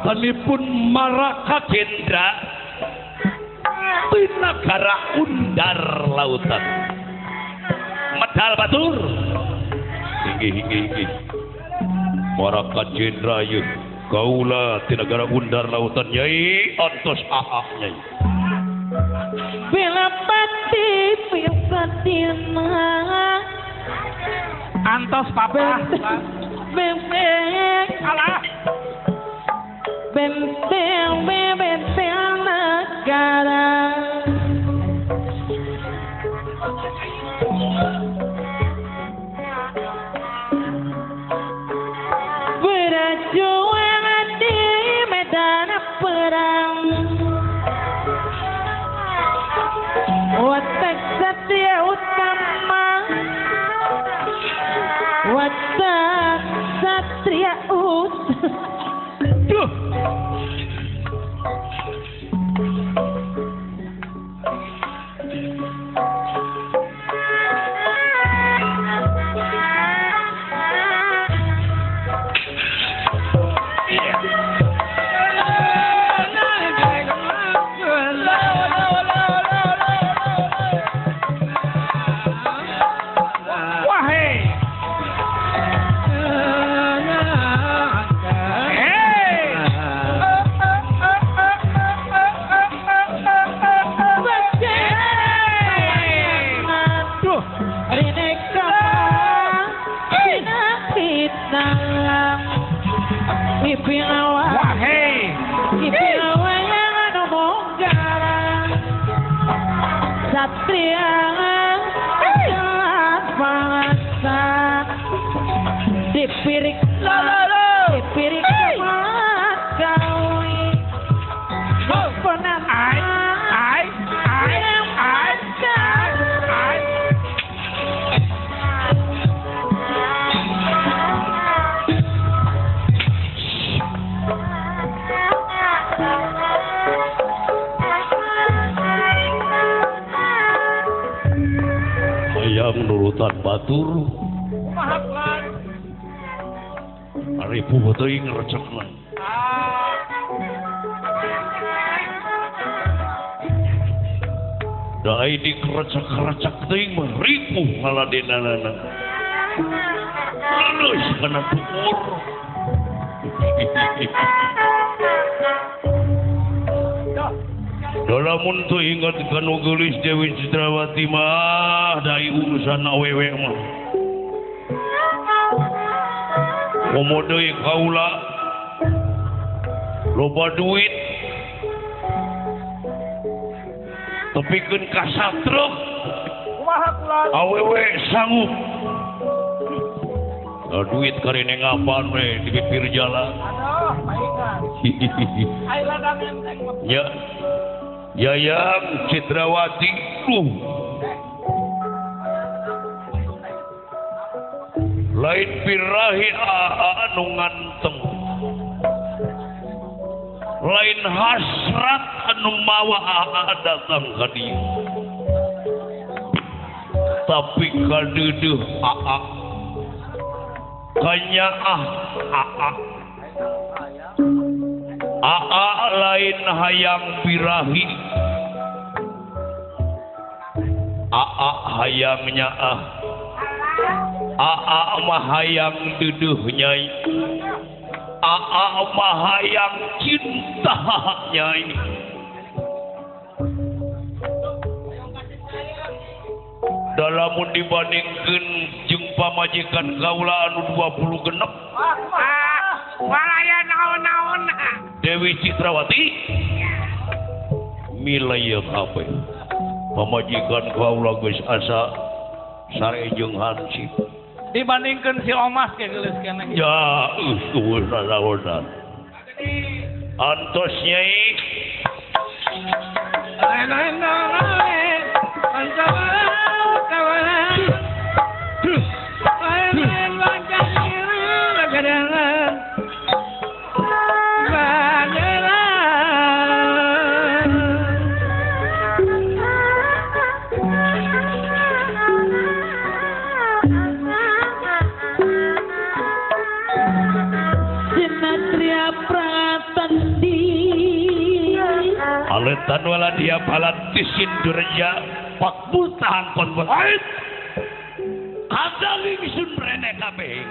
Ratanipun Maraka Gendra di negara Undar Lautan. Medal batur. Inggih. Maraka Gendra yuk. Kaula di negara Undar Lautan Nyai antos AA Nyai. Bila pati pisadina Antos papa. bebek Alah. benteng negara berjuang di medan perang watak satria utama watak satria Duh. Satria bangsa dipirik dipirik kawi yang nurutan batur hari puhu teuing recekna da di kerecek-kerecek teuing mah ripuh ngaladenana leus kana pukur Dalamun tu ingat kanu gelis Dewi Citrawati mah dari urusan awewe mah. Komodoi kaula loba duit tepikeun ka satruk awewe sanggup duit karene ngapan we di pinggir jalan. Ya Yayang Citrawati lain birahi anu nganteng lain hasrat anu mawa datang ka dieu tapi kadeudeung kanyaah lain hayang birahi hayangnya mah hayang duduh nyai mah hayang cinta nyai dalamun dibandingkeun jeung pamajikan kaula anu 20 genep Walaya naon-naon. Dewi Citrawati milayeuh apa pamajikan kaula geus asa sare jeung hansip Dibandingkeun si Omas ke geus keneh. ya eueuh naon antos nyai Sinatria Pratan aletan wala dia balat tisin durja pak bultahan kon ait ada lingsun rene kabeh